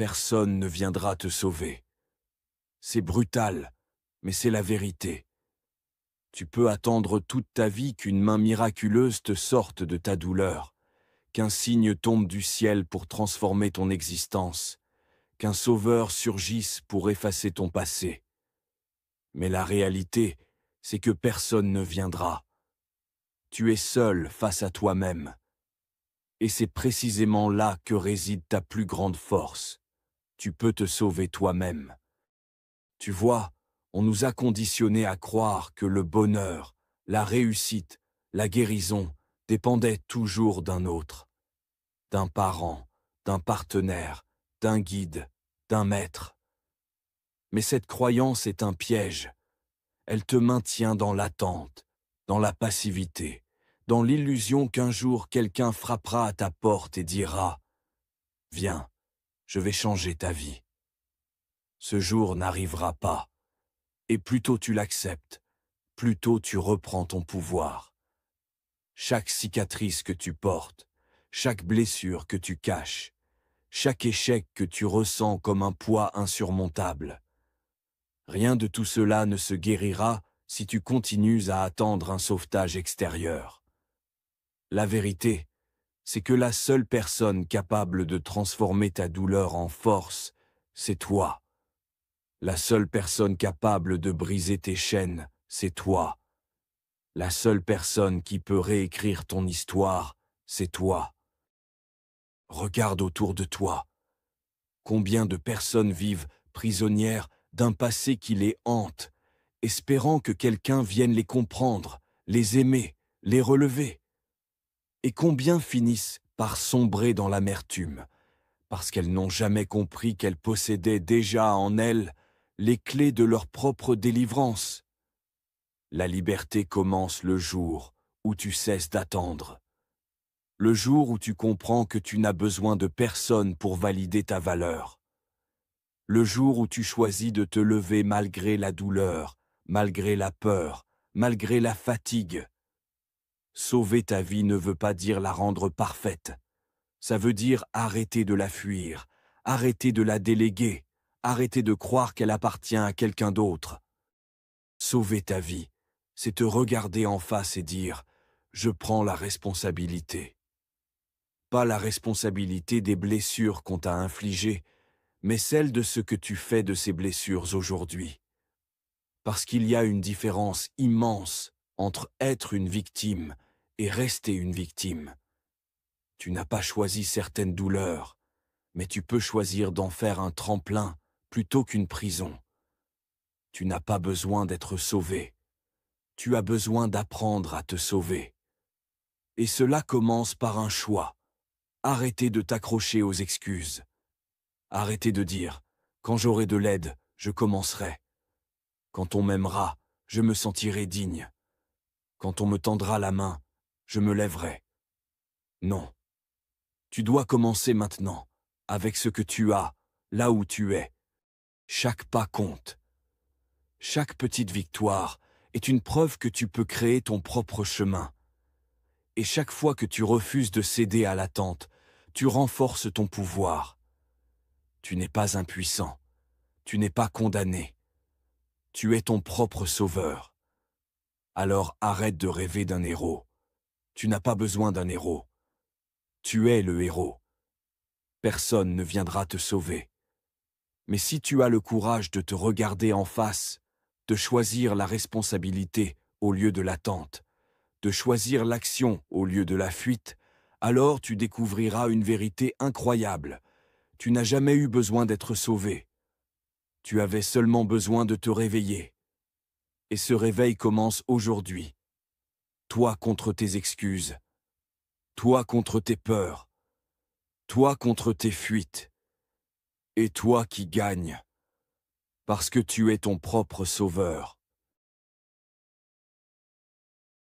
personne ne viendra te sauver. C'est brutal, mais c'est la vérité. Tu peux attendre toute ta vie qu'une main miraculeuse te sorte de ta douleur, qu'un signe tombe du ciel pour transformer ton existence, qu'un sauveur surgisse pour effacer ton passé. Mais la réalité, c'est que personne ne viendra. Tu es seul face à toi-même. Et c'est précisément là que réside ta plus grande force. Tu peux te sauver toi-même. Tu vois, on nous a conditionnés à croire que le bonheur, la réussite, la guérison dépendaient toujours d'un autre, d'un parent, d'un partenaire, d'un guide, d'un maître. Mais cette croyance est un piège. Elle te maintient dans l'attente, dans la passivité, dans l'illusion qu'un jour quelqu'un frappera à ta porte et dira « Viens, je vais changer ta vie ». Ce jour n'arrivera pas. Et plus tôt tu l'acceptes, plus tôt tu reprends ton pouvoir. Chaque cicatrice que tu portes, chaque blessure que tu caches, chaque échec que tu ressens comme un poids insurmontable. Rien de tout cela ne se guérira si tu continues à attendre un sauvetage extérieur. La vérité, c'est que la seule personne capable de transformer ta douleur en force, c'est toi. La seule personne capable de briser tes chaînes, c'est toi. La seule personne qui peut réécrire ton histoire, c'est toi. Regarde autour de toi. Combien de personnes vivent prisonnières d'un passé qui les hante, espérant que quelqu'un vienne les comprendre, les aimer, les relever. Et combien finissent par sombrer dans l'amertume, parce qu'elles n'ont jamais compris qu'elles possédaient déjà en elles les clés de leur propre délivrance. La liberté commence le jour où tu cesses d'attendre. Le jour où tu comprends que tu n'as besoin de personne pour valider ta valeur. Le jour où tu choisis de te lever malgré la douleur, malgré la peur, malgré la fatigue. Sauver ta vie ne veut pas dire la rendre parfaite. Ça veut dire arrêter de la fuir, arrêter de la déléguer, arrêter de croire qu'elle appartient à quelqu'un d'autre. Sauver ta vie, c'est te regarder en face et dire « Je prends la responsabilité ». Pas la responsabilité des blessures qu'on t'a infligées, mais celle de ce que tu fais de ces blessures aujourd'hui. Parce qu'il y a une différence immense entre être une victime et rester une victime. Tu n'as pas choisi certaines douleurs, mais tu peux choisir d'en faire un tremplin plutôt qu'une prison. Tu n'as pas besoin d'être sauvé. Tu as besoin d'apprendre à te sauver. Et cela commence par un choix. Arrêtez de t'accrocher aux excuses. Arrêtez de dire « Quand j'aurai de l'aide, je commencerai. Quand on m'aimera, je me sentirai digne. Quand on me tendra la main, je me lèverai. » Non. Tu dois commencer maintenant, avec ce que tu as, là où tu es. Chaque pas compte. Chaque petite victoire est une preuve que tu peux créer ton propre chemin. Et chaque fois que tu refuses de céder à l'attente, tu renforces ton pouvoir. Tu n'es pas impuissant. Tu n'es pas condamné. Tu es ton propre sauveur. Alors arrête de rêver d'un héros. Tu n'as pas besoin d'un héros. Tu es le héros. Personne ne viendra te sauver. Mais si tu as le courage de te regarder en face, de choisir la responsabilité au lieu de l'attente, de choisir l'action au lieu de la fuite, alors tu découvriras une vérité incroyable. Tu n'as jamais eu besoin d'être sauvé. Tu avais seulement besoin de te réveiller. Et ce réveil commence aujourd'hui. Toi contre tes excuses. Toi contre tes peurs. Toi contre tes fuites. Et toi qui gagnes. Parce que tu es ton propre sauveur.